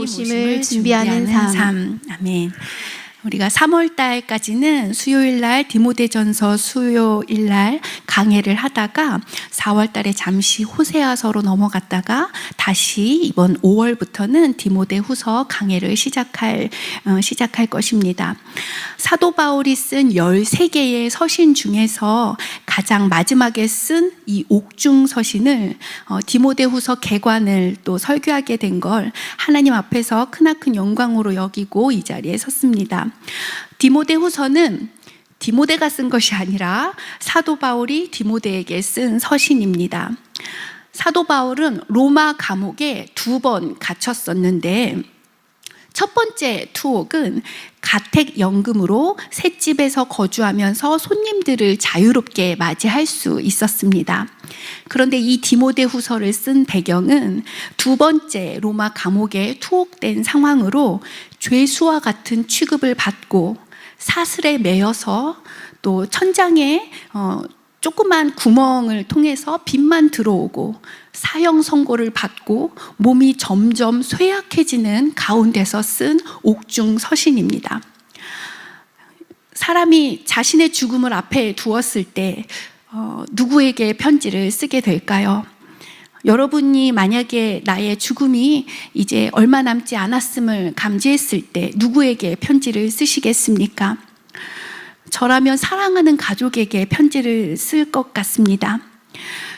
오심을 준비하는 삶. 아멘. 우리가 3월 달까지는 수요일 날 디모데전서 수요일 날 강해를 하다가 4월 달에 잠시 호세아서로 넘어갔다가 다시 이번 5월부터는 디모데후서 강해를 시작할 것입니다. 사도 바울이 쓴 13개의 서신 중에서 가장 마지막에 쓴 이 옥중 서신을 디모데후서 개관을 또 설교하게 된 걸 하나님 앞에서 크나큰 영광으로 여기고 이 자리에 섰습니다. 디모데후서는 디모데가 쓴 것이 아니라 사도 바울이 디모데에게 쓴 서신입니다. 사도 바울은 로마 감옥에 2번 갇혔었는데 첫 번째 투옥은 가택연금으로 셋집에서 거주하면서 손님들을 자유롭게 맞이할 수 있었습니다. 그런데 이 디모데후서를 쓴 배경은 두 번째 로마 감옥에 투옥된 상황으로 죄수와 같은 취급을 받고 사슬에 매여서 또 천장에 조그만 구멍을 통해서 빛만 들어오고 사형 선고를 받고 몸이 점점 쇠약해지는 가운데서 쓴 옥중 서신입니다. 사람이 자신의 죽음을 앞에 두었을 때 누구에게 편지를 쓰게 될까요? 여러분이 만약에 나의 죽음이 이제 얼마 남지 않았음을 감지했을 때 누구에게 편지를 쓰시겠습니까? 저라면 사랑하는 가족에게 편지를 쓸 것 같습니다.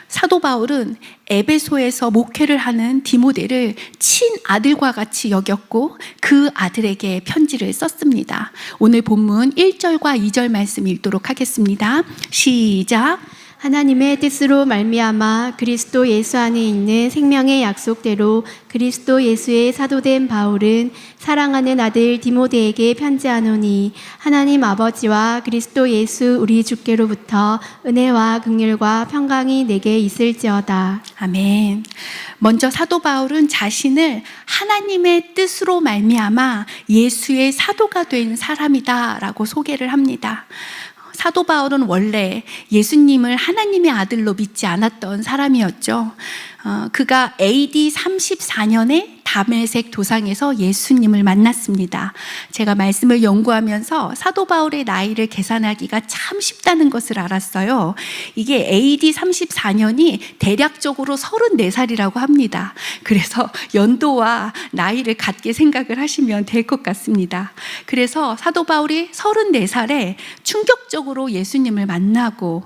사도 바울은 에베소에서 목회를 하는 디모데를 친아들과 같이 여겼고 그 아들에게 편지를 썼습니다. 오늘 본문 1절과 2절 말씀 읽도록 하겠습니다. 시작. 하나님의 뜻으로 말미암아 그리스도 예수 안에 있는 생명의 약속대로 그리스도 예수의 사도된 바울은 사랑하는 아들 디모데에게 편지하노니 하나님 아버지와 그리스도 예수 우리 주께로부터 은혜와 긍휼과 평강이 내게 있을지어다. 아멘. 먼저 사도 바울은 자신을 하나님의 뜻으로 말미암아 예수의 사도가 된 사람이다라고 소개를 합니다. 사도 바울은 원래 예수님을 하나님의 아들로 믿지 않았던 사람이었죠. 그가 AD 34년에 다메섹 도상에서 예수님을 만났습니다. 제가 말씀을 연구하면서 사도 바울의 나이를 계산하기가 참 쉽다는 것을 알았어요. 이게 AD 34년이 대략적으로 34살이라고 합니다. 그래서 연도와 나이를 같게 생각을 하시면 될 것 같습니다. 그래서 사도 바울이 34살에 충격적으로 예수님을 만나고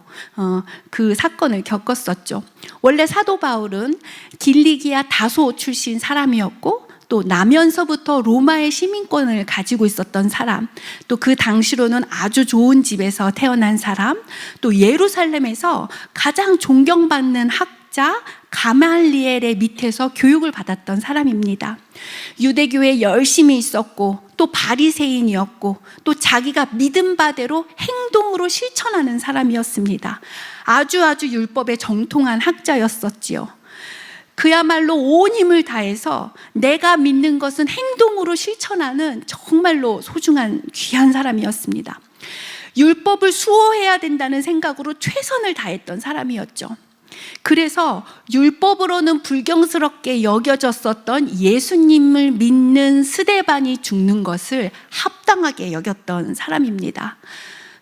그 사건을 겪었었죠. 원래 사도 바울은 길리기아 다소 출신 사람이었고 또 나면서부터 로마의 시민권을 가지고 있었던 사람, 또 그 당시로는 아주 좋은 집에서 태어난 사람, 또 예루살렘에서 가장 존경받는 학자 가말리엘의 밑에서 교육을 받았던 사람입니다. 유대교에 열심히 있었고 또 바리새인이었고 또 자기가 믿은 바대로 행동으로 실천하는 사람이었습니다. 아주 율법에 정통한 학자였었지요. 그야말로 온 힘을 다해서 내가 믿는 것은 행동으로 실천하는 정말로 소중한 귀한 사람이었습니다. 율법을 수호해야 된다는 생각으로 최선을 다했던 사람이었죠. 그래서 율법으로는 불경스럽게 여겨졌었던 예수님을 믿는 스데반이 죽는 것을 합당하게 여겼던 사람입니다.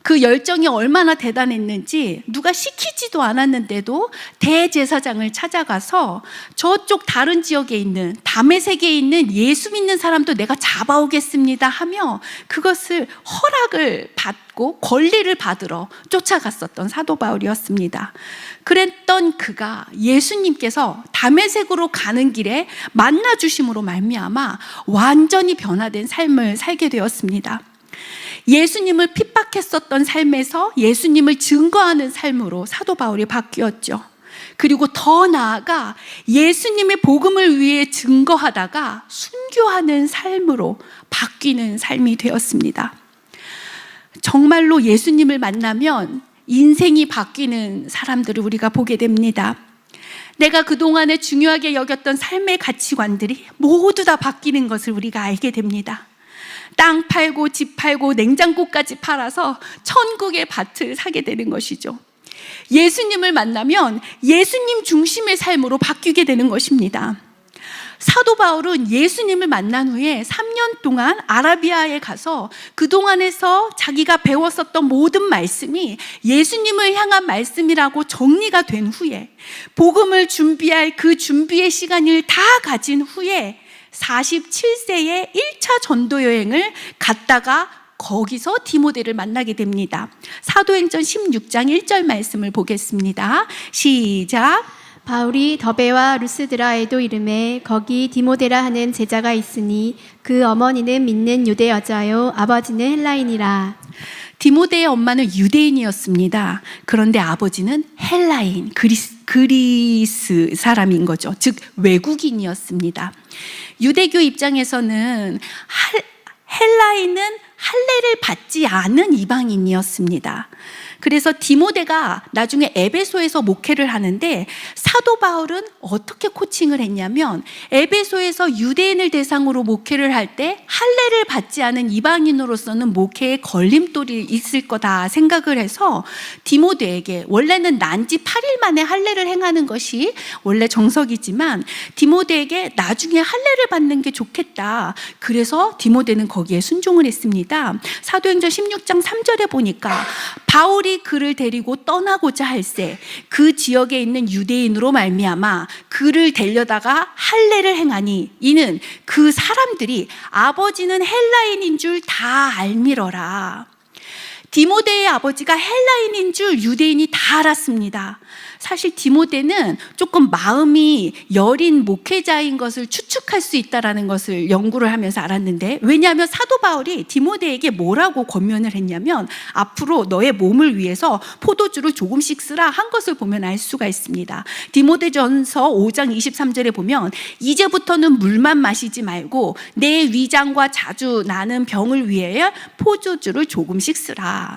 그 열정이 얼마나 대단했는지 누가 시키지도 않았는데도 대제사장을 찾아가서 저쪽 다른 지역에 있는 다메섹에 있는 예수 믿는 사람도 내가 잡아오겠습니다 하며 그것을 허락을 받고 권리를 받으러 쫓아갔었던 사도 바울이었습니다. 그랬던 그가 예수님께서 다메섹으로 가는 길에 만나주심으로 말미암아 완전히 변화된 삶을 살게 되었습니다. 예수님을 핍박했었던 삶에서 예수님을 증거하는 삶으로 사도 바울이 바뀌었죠. 그리고 더 나아가 예수님의 복음을 위해 증거하다가 순교하는 삶으로 바뀌는 삶이 되었습니다. 정말로 예수님을 만나면 인생이 바뀌는 사람들을 우리가 보게 됩니다. 내가 그동안에 중요하게 여겼던 삶의 가치관들이 모두 다 바뀌는 것을 우리가 알게 됩니다. 땅 팔고 집 팔고 냉장고까지 팔아서 천국의 밭을 사게 되는 것이죠. 예수님을 만나면 예수님 중심의 삶으로 바뀌게 되는 것입니다. 사도 바울은 예수님을 만난 후에 3년 동안 아라비아에 가서 그동안에서 자기가 배웠었던 모든 말씀이 예수님을 향한 말씀이라고 정리가 된 후에 복음을 준비할 그 준비의 시간을 다 가진 후에 47세에 1차 전도 여행을 갔다가 거기서 디모데를 만나게 됩니다. 사도행전 16장 1절 말씀을 보겠습니다. 시작. 바울이 더베와 루스드라에도 이르매 거기 디모데라 하는 제자가 있으니 그 어머니는 믿는 유대 여자요 아버지는 헬라인이라. 디모데의 엄마는 유대인이었습니다. 그런데 아버지는 헬라인, 그리스 사람인 거죠. 즉 외국인이었습니다. 유대교 입장에서는 헬라인은 할례를 받지 않은 이방인이었습니다. 그래서 디모데가 나중에 에베소에서 목회를 하는데 사도 바울은 어떻게 코칭을 했냐면 에베소에서 유대인을 대상으로 목회를 할 때 할례를 받지 않은 이방인으로서는 목회에 걸림돌이 있을 거다 생각을 해서 디모데에게, 원래는 난지 8일 만에 할례를 행하는 것이 원래 정석이지만 디모데에게 나중에 할례를 받는 게 좋겠다. 그래서 디모데는 거기에 순종을 했습니다. 사도행전 16장 3절에 보니까 바울이 그를 데리고 떠나고자 할새 그 지역에 있는 유대인으로 말미암아 그를 데려다가 할례를 행하니 이는 그 사람들이 아버지는 헬라인인 줄 다 알미러라. 디모데의 아버지가 헬라인인 줄 유대인이 다 알았습니다. 사실 디모데는 조금 마음이 여린 목회자인 것을 추측할 수 있다는 것을 연구를 하면서 알았는데, 왜냐하면 사도 바울이 디모데에게 뭐라고 권면을 했냐면 앞으로 너의 몸을 위해서 포도주를 조금씩 쓰라 한 것을 보면 알 수가 있습니다. 디모데전서 5장 23절에 보면 이제부터는 물만 마시지 말고 내 위장과 자주 나는 병을 위하여 포도주를 조금씩 쓰라.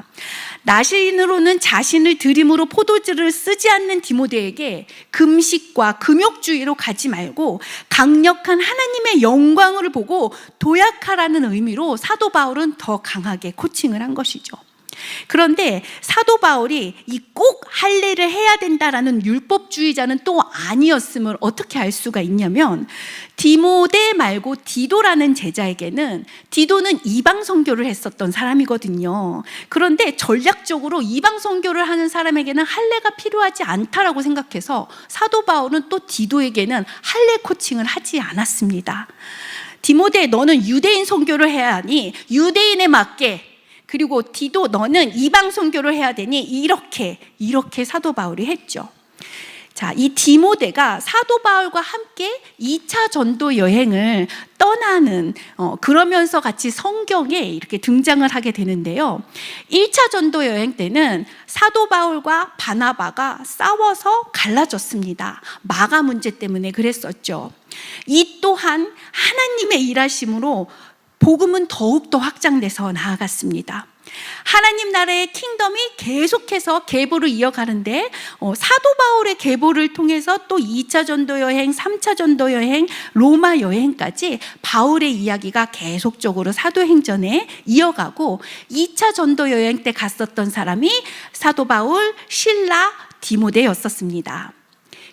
나신으로는 자신을 들임으로 포도주를 쓰지 않는 디모데에게 금식과 금욕주의로 가지 말고 강력한 하나님의 영광을 보고 도약하라는 의미로 사도 바울은 더 강하게 코칭을 한 것이죠. 그런데 사도 바울이 이 꼭 할례를 해야 된다라는 율법주의자는 또 아니었음을 어떻게 알 수가 있냐면, 디모데 말고 디도라는 제자에게는, 디도는 이방 선교를 했었던 사람이거든요. 그런데 전략적으로 이방 선교를 하는 사람에게는 할례가 필요하지 않다라고 생각해서 사도 바울은 또 디도에게는 할례 코칭을 하지 않았습니다. 디모데, 너는 유대인 선교를 해야 하니 유대인에 맞게, 그리고 디도 너는 이방 선교를 해야 되니 이렇게 사도 바울이 했죠. 자, 이 디모데가 사도 바울과 함께 2차 전도 여행을 떠나는 그러면서 같이 성경에 이렇게 등장을 하게 되는데요. 1차 전도 여행 때는 사도 바울과 바나바가 싸워서 갈라졌습니다. 마가 문제 때문에 그랬었죠. 이 또한 하나님의 일하심으로 복음은 더욱더 확장돼서 나아갔습니다. 하나님 나라의 킹덤이 계속해서 계보를 이어가는데 사도 바울의 계보를 통해서 또 2차 전도 여행, 3차 전도 여행, 로마 여행까지 바울의 이야기가 계속적으로 사도행전에 이어가고, 2차 전도 여행 때 갔었던 사람이 사도 바울, 실라, 디모데였었습니다.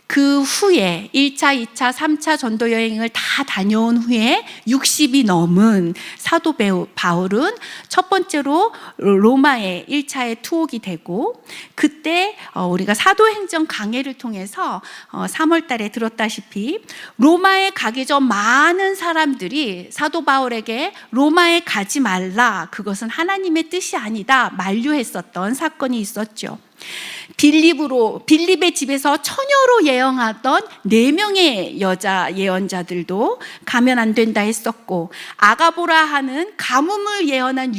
그 후에 1차, 2차, 3차 전도 여행을 다 다녀온 후에 60이 넘은 사도 바울은 첫 번째로 로마에 1차에 투옥이 되고, 그때 우리가 사도행전 강해를 통해서 3월 달에 들었다시피 로마에 가기 전 많은 사람들이 사도 바울에게 로마에 가지 말라, 그것은 하나님의 뜻이 아니다 만류했었던 사건이 있었죠. 빌립의 집에서 처녀로 예언하던 4명의 여자 예언자들도 가면 안 된다 했었고, 아가보라 하는 가뭄을 예언한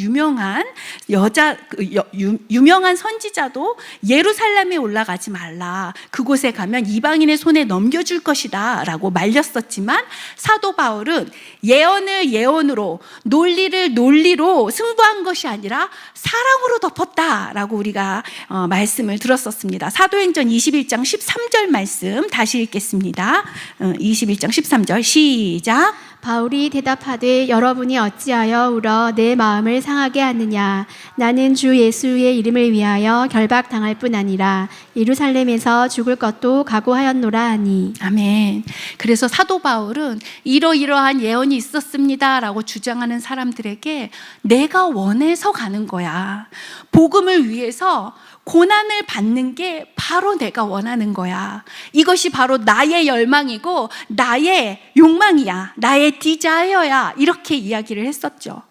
유명한 선지자도 예루살렘에 올라가지 말라, 그곳에 가면 이방인의 손에 넘겨줄 것이다 라고 말렸었지만, 사도 바울은 예언을 예언으로, 논리를 논리로 승부한 것이 아니라 사랑으로 덮었다라고 우리가 말씀을 들었었습니다. 사도행전 21장 13절 말씀 다시 읽겠습니다. 21장 13절 시작. 바울이 대답하되 여러분이 어찌하여 울어 내 마음을 상하게 하느냐. 나는 주 예수의 이름을 위하여 결박당할 뿐 아니라 예루살렘에서 죽을 것도 각오하였노라 하니. 아멘. 그래서 사도 바울은 이러이러한 예언이 있었습니다라고 주장하는 사람들에게 내가 원해서 가는 거야. 복음을 위해서 고난을 받는 게 바로 내가 원하는 거야. 이것이 바로 나의 열망이고 나의 욕망이야. 나의 디자이어야. 이렇게 이야기를 했었죠.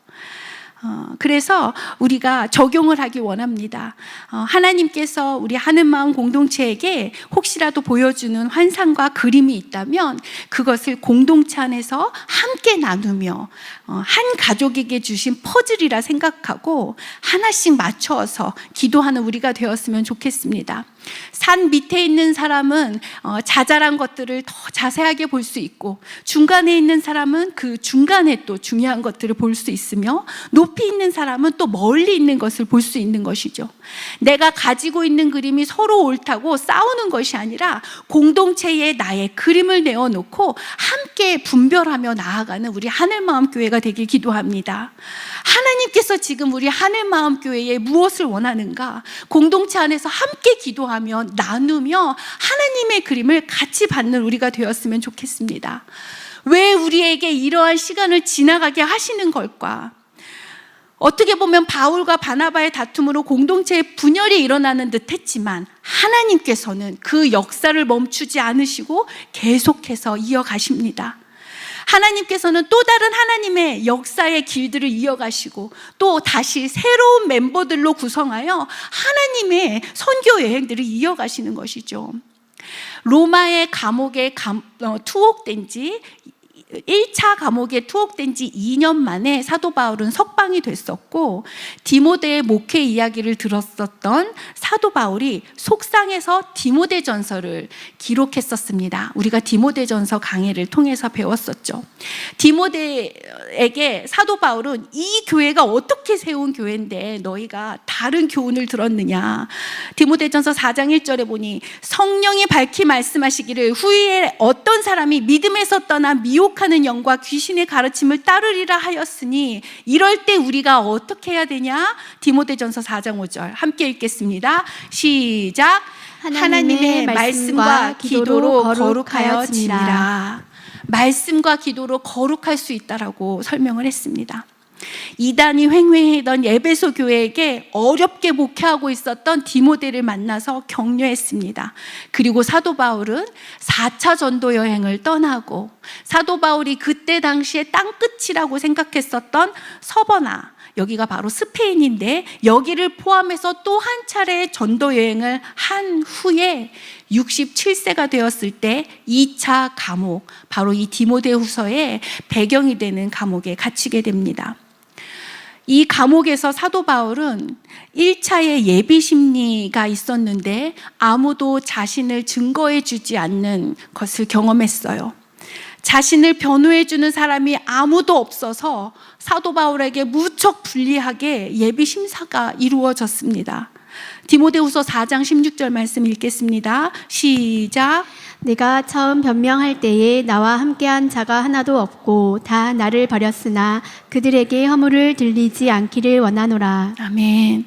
그래서 우리가 적용을 하기 원합니다. 하나님께서 우리 하늘마음 공동체에게 혹시라도 보여주는 환상과 그림이 있다면 그것을 공동체 안에서 함께 나누며 한 가족에게 주신 퍼즐이라 생각하고 하나씩 맞춰서 기도하는 우리가 되었으면 좋겠습니다. 산 밑에 있는 사람은 자잘한 것들을 더 자세하게 볼 수 있고, 중간에 있는 사람은 그 중간에 또 중요한 것들을 볼 수 있으며, 높이 있는 사람은 또 멀리 있는 것을 볼 수 있는 것이죠. 내가 가지고 있는 그림이 서로 옳다고 싸우는 것이 아니라 공동체에 나의 그림을 내어놓고 함께 분별하며 나아가는 우리 하늘마음교회가 되길 기도합니다. 하나님께서 지금 우리 하늘마음교회에 무엇을 원하는가? 공동체 안에서 함께 기도하며 나누며 하나님의 그림을 같이 받는 우리가 되었으면 좋겠습니다. 왜 우리에게 이러한 시간을 지나가게 하시는 걸까? 어떻게 보면 바울과 바나바의 다툼으로 공동체의 분열이 일어나는 듯 했지만 하나님께서는 그 역사를 멈추지 않으시고 계속해서 이어가십니다. 하나님께서는 또 다른 하나님의 역사의 길들을 이어가시고 또 다시 새로운 멤버들로 구성하여 하나님의 선교 여행들을 이어가시는 것이죠. 로마의 감옥에 투옥된 지 1차 감옥에 투옥된 지 2년 만에 사도 바울은 석방이 됐었고, 디모데의 목회 이야기를 들었었던 사도 바울이 속상해서 디모데전서를 기록했었습니다. 우리가 디모데전서 강해를 통해서 배웠었죠. 디모데에게 사도 바울은 이 교회가 어떻게 세운 교회인데 너희가 다른 교훈을 들었느냐. 디모데전서 4장 1절에 보니 성령이 밝히 말씀하시기를 후에 어떤 사람이 믿음에서 떠나 미혹하는 영과 귀신의 가르침을 따르리라 하였으니 이럴 때 우리가 어떻게 해야 되냐? 디모데전서 4장 5절 함께 읽겠습니다. 시작. 하나님의 말씀과 기도로 거룩하여 지니라. 말씀과 기도로 거룩할 수 있다라고 설명을 했습니다. 이단이 횡행하던 에베소 교회에게 어렵게 목회하고 있었던 디모데를 만나서 격려했습니다. 그리고 사도 바울은 4차 전도 여행을 떠나고, 사도 바울이 그때 당시에 땅끝이라고 생각했었던 서버나, 여기가 바로 스페인인데 여기를 포함해서 또 한 차례 전도 여행을 한 후에 67세가 되었을 때 2차 감옥, 바로 이 디모데후서의 배경이 되는 감옥에 갇히게 됩니다. 이 감옥에서 사도 바울은 1차의 예비 심리가 있었는데 아무도 자신을 증거해 주지 않는 것을 경험했어요. 자신을 변호해 주는 사람이 아무도 없어서 사도 바울에게 무척 불리하게 예비 심사가 이루어졌습니다. 디모데후서 4장 16절 말씀 읽겠습니다. 시작. 내가 처음 변명할 때에 나와 함께한 자가 하나도 없고 다 나를 버렸으나 그들에게 허물을 들리지 않기를 원하노라. 아멘.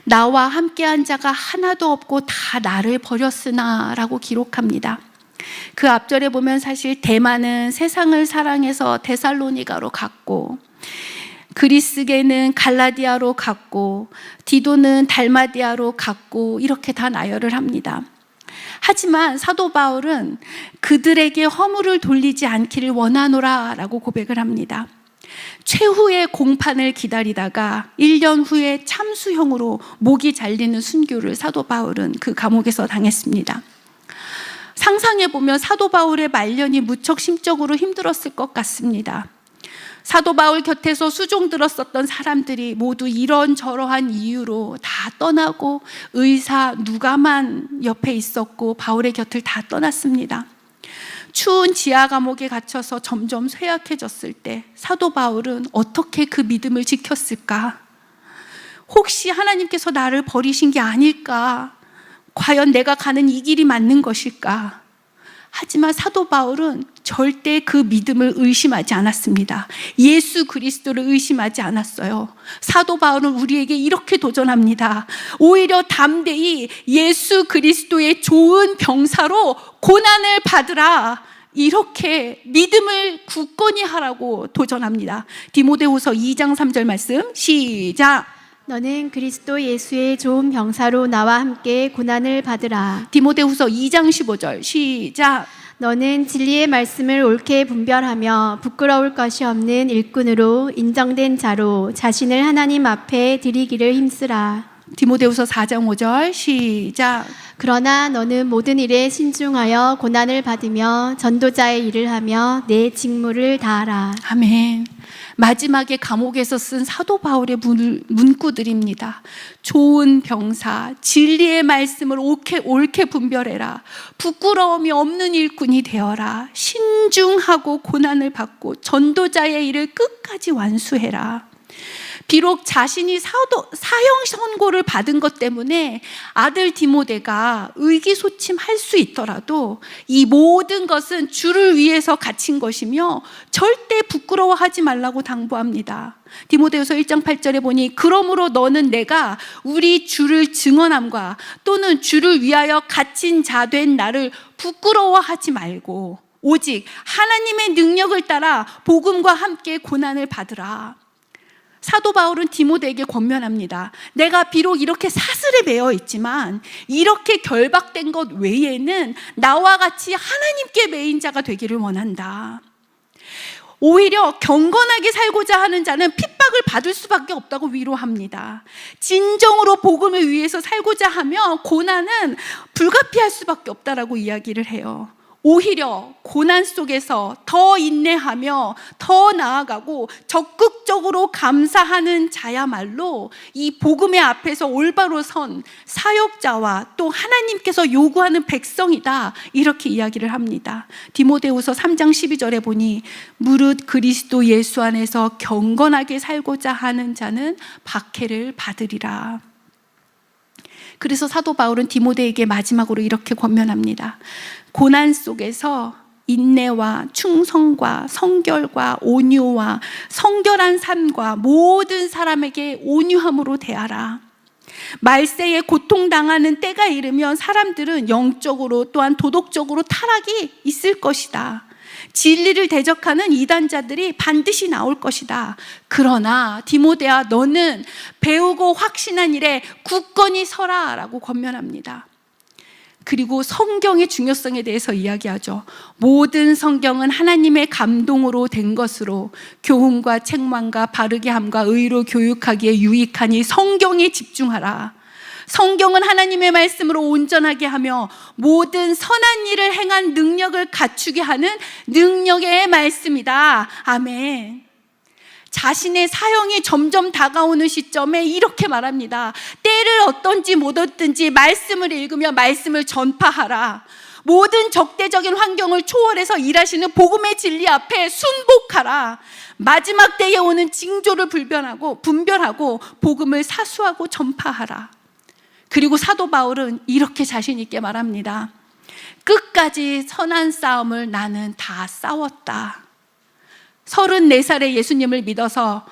나와 함께한 자가 하나도 없고 다 나를 버렸으나 라고 기록합니다. 그 앞절에 보면 사실 대만은 세상을 사랑해서 데살로니가로 갔고, 그리스계는 갈라디아로 갔고, 디도는 달마디아로 갔고, 이렇게 다 나열을 합니다. 하지만 사도 바울은 그들에게 허물을 돌리지 않기를 원하노라 라고 고백을 합니다. 최후의 공판을 기다리다가 1년 후에 참수형으로 목이 잘리는 순교를 사도 바울은 그 감옥에서 당했습니다. 상상해보면 사도 바울의 말년이 무척 심적으로 힘들었을 것 같습니다. 사도 바울 곁에서 수종 들었었던 사람들이 모두 이런저러한 이유로 다 떠나고, 의사 누가만 옆에 있었고 바울의 곁을 다 떠났습니다. 추운 지하 감옥에 갇혀서 점점 쇠약해졌을 때 사도 바울은 어떻게 그 믿음을 지켰을까? 혹시 하나님께서 나를 버리신 게 아닐까? 과연 내가 가는 이 길이 맞는 것일까? 하지만 사도 바울은 절대 그 믿음을 의심하지 않았습니다. 예수 그리스도를 의심하지 않았어요. 사도 바울은 우리에게 이렇게 도전합니다. 오히려 담대히 예수 그리스도의 좋은 병사로 고난을 받으라. 이렇게 믿음을 굳건히 하라고 도전합니다. 디모데후서 2장 3절 말씀 시작. 너는 그리스도 예수의 좋은 병사로 나와 함께 고난을 받으라. 디모데후서 2장 15절 시작. 너는 진리의 말씀을 옳게 분별하며 부끄러울 것이 없는 일꾼으로 인정된 자로 자신을 하나님 앞에 드리기를 힘쓰라. 디모데후서 4장 5절 시작. 그러나 너는 모든 일에 신중하여 고난을 받으며 전도자의 일을 하며 내 직무를 다하라. 아멘. 마지막에 감옥에서 쓴 사도 바울의 문구들입니다. 좋은 병사, 진리의 말씀을 옳게 분별해라. 부끄러움이 없는 일꾼이 되어라. 신중하고 고난을 받고 전도자의 일을 끝까지 완수해라. 비록 자신이 사형 선고를 받은 것 때문에 아들 디모데가 의기소침할 수 있더라도 이 모든 것은 주를 위해서 갇힌 것이며 절대 부끄러워하지 말라고 당부합니다. 디모데후서 1장 8절에 보니 그러므로 너는 내가 우리 주를 증언함과 또는 주를 위하여 갇힌 자 된 나를 부끄러워하지 말고 오직 하나님의 능력을 따라 복음과 함께 고난을 받으라. 사도 바울은 디모데에게 권면합니다. 내가 비록 이렇게 사슬에 매여 있지만 이렇게 결박된 것 외에는 나와 같이 하나님께 매인 자가 되기를 원한다. 오히려 경건하게 살고자 하는 자는 핍박을 받을 수밖에 없다고 위로합니다. 진정으로 복음을 위해서 살고자 하면 고난은 불가피할 수밖에 없다라고 이야기를 해요. 오히려 고난 속에서 더 인내하며 더 나아가고 적극적으로 감사하는 자야말로 이 복음의 앞에서 올바로 선 사역자와 또 하나님께서 요구하는 백성이다, 이렇게 이야기를 합니다. 디모데후서 3장 12절에 보니 무릇 그리스도 예수 안에서 경건하게 살고자 하는 자는 박해를 받으리라. 그래서 사도 바울은 디모데에게 마지막으로 이렇게 권면합니다. 고난 속에서 인내와 충성과 성결과 온유와 성결한 삶과 모든 사람에게 온유함으로 대하라. 말세에 고통당하는 때가 이르면 사람들은 영적으로 또한 도덕적으로 타락이 있을 것이다. 진리를 대적하는 이단자들이 반드시 나올 것이다. 그러나 디모데야, 너는 배우고 확신한 일에 굳건히 서라 라고 권면합니다. 그리고 성경의 중요성에 대해서 이야기하죠. 모든 성경은 하나님의 감동으로 된 것으로 교훈과 책망과 바르게 함과 의로 교육하기에 유익하니 성경에 집중하라. 성경은 하나님의 말씀으로 온전하게 하며 모든 선한 일을 행한 능력을 갖추게 하는 능력의 말씀이다. 아멘. 자신의 사형이 점점 다가오는 시점에 이렇게 말합니다. 때를 어떤지 못 얻든지 말씀을 읽으며 말씀을 전파하라. 모든 적대적인 환경을 초월해서 일하시는 복음의 진리 앞에 순복하라. 마지막 때에 오는 징조를 분별하고 복음을 사수하고 전파하라. 그리고 사도 바울은 이렇게 자신 있게 말합니다. 끝까지 선한 싸움을 나는 다 싸웠다. 34살에 예수님을 믿어서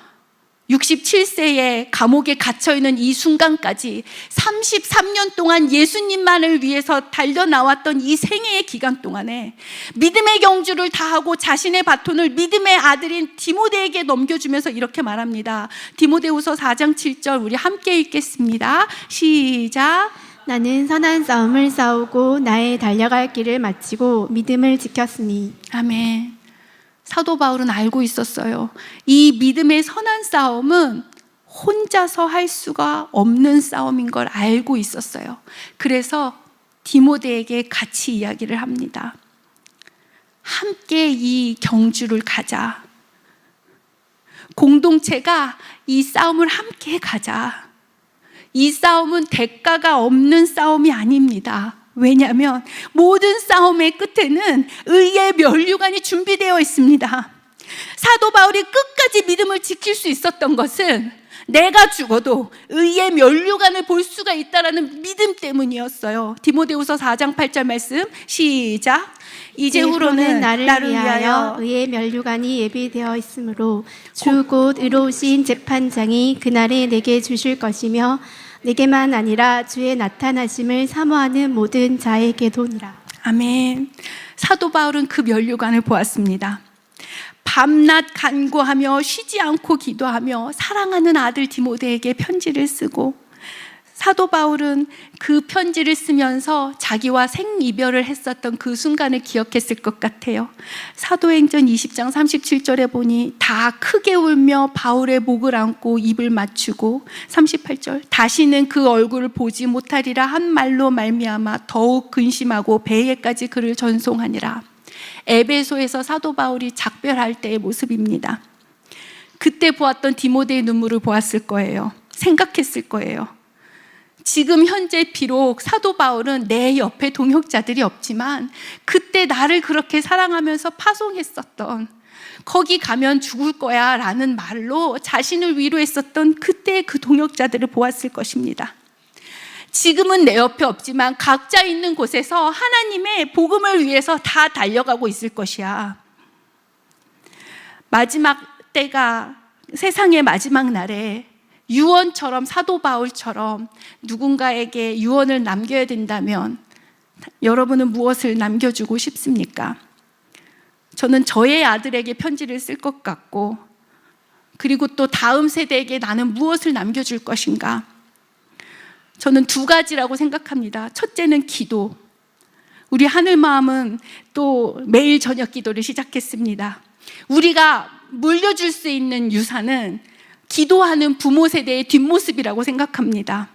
67세에 감옥에 갇혀있는 이 순간까지 33년 동안 예수님만을 위해서 달려나왔던 이 생애의 기간 동안에 믿음의 경주를 다하고 자신의 바톤을 믿음의 아들인 디모데에게 넘겨주면서 이렇게 말합니다. 디모데후서 4장 7절 우리 함께 읽겠습니다. 시작. 나는 선한 싸움을 싸우고 나의 달려갈 길을 마치고 믿음을 지켰으니. 아멘. 사도 바울은 알고 있었어요. 이 믿음의 선한 싸움은 혼자서 할 수가 없는 싸움인 걸 알고 있었어요. 그래서 디모데에게 같이 이야기를 합니다. 함께 이 경주를 가자. 공동체가 이 싸움을 함께 가자. 이 싸움은 대가가 없는 싸움이 아닙니다. 왜냐하면 모든 싸움의 끝에는 의의 면류관이 준비되어 있습니다. 사도 바울이 끝까지 믿음을 지킬 수 있었던 것은 내가 죽어도 의의 면류관을 볼 수가 있다라는 믿음 때문이었어요. 디모데후서 4장 8절 말씀 시작. 이제후로는 나를 위하여 의의 면류관이 예비되어 있으므로 주 곧 의로우신 재판장이 그날에 내게 주실 것이며 내게만 아니라 주의 나타나심을 사모하는 모든 자에게도니라. 아멘. 사도 바울은 그 면류관을 보았습니다. 밤낮 간구하며 쉬지 않고 기도하며 사랑하는 아들 디모데에게 편지를 쓰고, 사도 바울은 그 편지를 쓰면서 자기와 생이별을 했었던 그 순간을 기억했을 것 같아요. 사도행전 20장 37절에 보니 다 크게 울며 바울의 목을 안고 입을 맞추고, 38절 다시는 그 얼굴을 보지 못하리라 한 말로 말미암아 더욱 근심하고 배에까지 그를 전송하니라. 에베소에서 사도 바울이 작별할 때의 모습입니다. 그때 보았던 디모데의 눈물을 보았을 거예요. 생각했을 거예요. 지금 현재 비록 사도 바울은 내 옆에 동역자들이 없지만 그때 나를 그렇게 사랑하면서 파송했었던, 거기 가면 죽을 거야 라는 말로 자신을 위로했었던 그때의 그 동역자들을 보았을 것입니다. 지금은 내 옆에 없지만 각자 있는 곳에서 하나님의 복음을 위해서 다 달려가고 있을 것이야. 마지막 때가, 세상의 마지막 날에 유언처럼, 사도 바울처럼 누군가에게 유언을 남겨야 된다면 여러분은 무엇을 남겨주고 싶습니까? 저는 저의 아들에게 편지를 쓸 것 같고, 그리고 또 다음 세대에게 나는 무엇을 남겨줄 것인가? 저는 두 가지라고 생각합니다. 첫째는 기도. 우리 하늘마음은 또 매일 저녁 기도를 시작했습니다. 우리가 물려줄 수 있는 유산은 기도하는 부모 세대의 뒷모습이라고 생각합니다.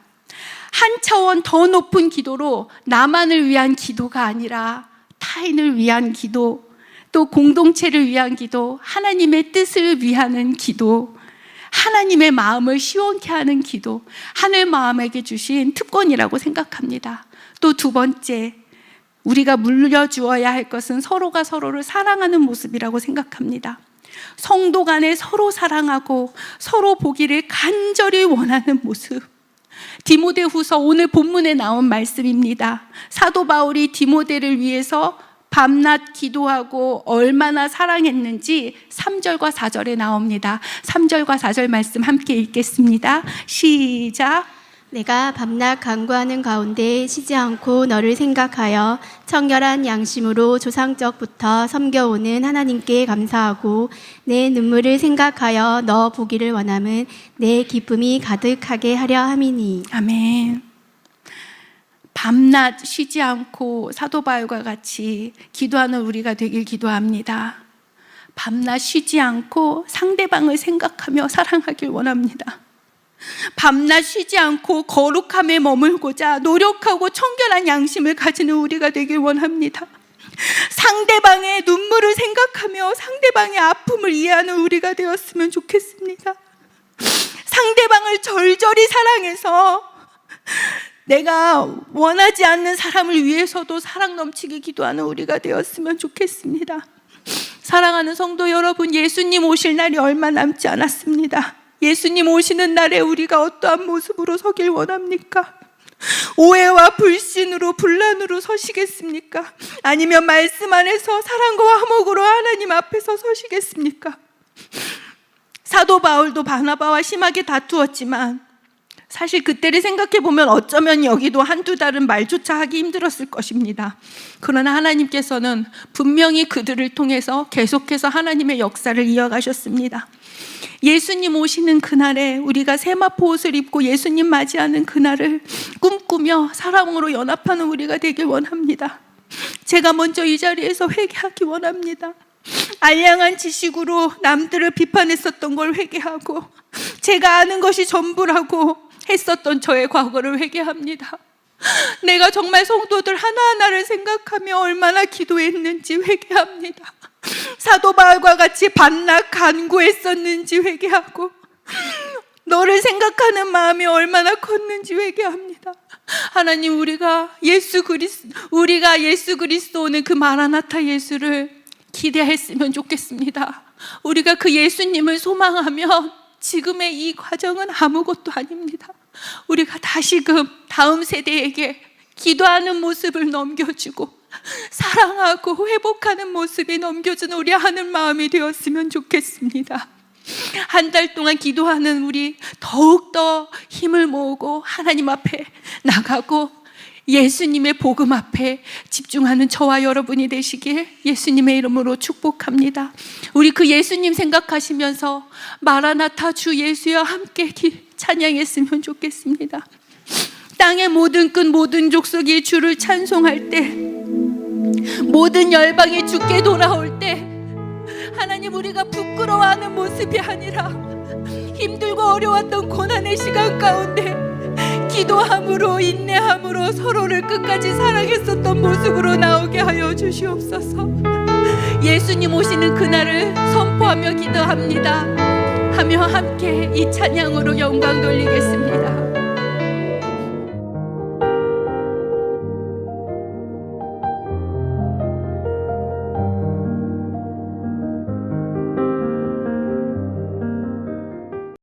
한 차원 더 높은 기도로 나만을 위한 기도가 아니라 타인을 위한 기도, 또 공동체를 위한 기도, 하나님의 뜻을 위하는 기도, 하나님의 마음을 시원케 하는 기도, 하늘 마음에게 주신 특권이라고 생각합니다. 또 두 번째, 우리가 물려주어야 할 것은 서로가 서로를 사랑하는 모습이라고 생각합니다. 성도 간에 서로 사랑하고 서로 보기를 간절히 원하는 모습. 디모데후서 오늘 본문에 나온 말씀입니다. 사도 바울이 디모데를 위해서 밤낮 기도하고 얼마나 사랑했는지 3절과 4절에 나옵니다. 3절과 4절 말씀 함께 읽겠습니다. 시작. 내가 밤낮 간구하는 가운데 쉬지 않고 너를 생각하여 청결한 양심으로 조상적부터 섬겨오는 하나님께 감사하고 내 눈물을 생각하여 너 보기를 원함은 내 기쁨이 가득하게 하려 함이니. 아멘. 밤낮 쉬지 않고 사도 바울과 같이 기도하는 우리가 되길 기도합니다. 밤낮 쉬지 않고 상대방을 생각하며 사랑하길 원합니다. 밤낮 쉬지 않고 거룩함에 머물고자 노력하고 청결한 양심을 가지는 우리가 되길 원합니다. 상대방의 눈물을 생각하며 상대방의 아픔을 이해하는 우리가 되었으면 좋겠습니다. 상대방을 절절히 사랑해서 내가 원하지 않는 사람을 위해서도 사랑 넘치게 기도하는 우리가 되었으면 좋겠습니다. 사랑하는 성도 여러분, 예수님 오실 날이 얼마 남지 않았습니다. 예수님 오시는 날에 우리가 어떠한 모습으로 서길 원합니까? 오해와 불신으로, 분란으로 서시겠습니까? 아니면 말씀 안에서 사랑과 화목으로 하나님 앞에서 서시겠습니까? 사도 바울도 바나바와 심하게 다투었지만 사실 그때를 생각해 보면 어쩌면 여기도 한두 달은 말조차 하기 힘들었을 것입니다. 그러나 하나님께서는 분명히 그들을 통해서 계속해서 하나님의 역사를 이어가셨습니다. 예수님 오시는 그날에 우리가 세마포 옷을 입고 예수님 맞이하는 그날을 꿈꾸며 사랑으로 연합하는 우리가 되길 원합니다. 제가 먼저 이 자리에서 회개하기 원합니다. 알량한 지식으로 남들을 비판했었던 걸 회개하고 제가 아는 것이 전부라고 했었던 저의 과거를 회개합니다. 내가 정말 성도들 하나하나를 생각하며 얼마나 기도했는지 회개합니다. 사도 바울과 같이 밤낮 간구했었는지 회개하고 너를 생각하는 마음이 얼마나 컸는지 회개합니다. 하나님, 우리가 예수 그리스도 오는 그 마라나타 예수를 기대했으면 좋겠습니다. 우리가 그 예수님을 소망하며 지금의 이 과정은 아무것도 아닙니다. 우리가 다시금 다음 세대에게 기도하는 모습을 넘겨주고 사랑하고 회복하는 모습이 넘겨주는 우리 하는 마음이 되었으면 좋겠습니다. 한 달 동안 기도하는 우리 더욱더 힘을 모으고 하나님 앞에 나가고 예수님의 복음 앞에 집중하는 저와 여러분이 되시길 예수님의 이름으로 축복합니다. 우리 그 예수님 생각하시면서 마라나타 주 예수와 함께 찬양했으면 좋겠습니다. 땅의 모든 끝 모든 족속이 주를 찬송할 때, 모든 열방이 주께 돌아올 때 하나님, 우리가 부끄러워하는 모습이 아니라 힘들고 어려웠던 고난의 시간 가운데 기도함으로 인내함으로 서로를 끝까지 사랑했었던 모습으로 나오게 하여 주시옵소서. 예수님 오시는 그날을 선포하며 기도합니다 하며 함께 이 찬양으로 영광 돌리겠습니다.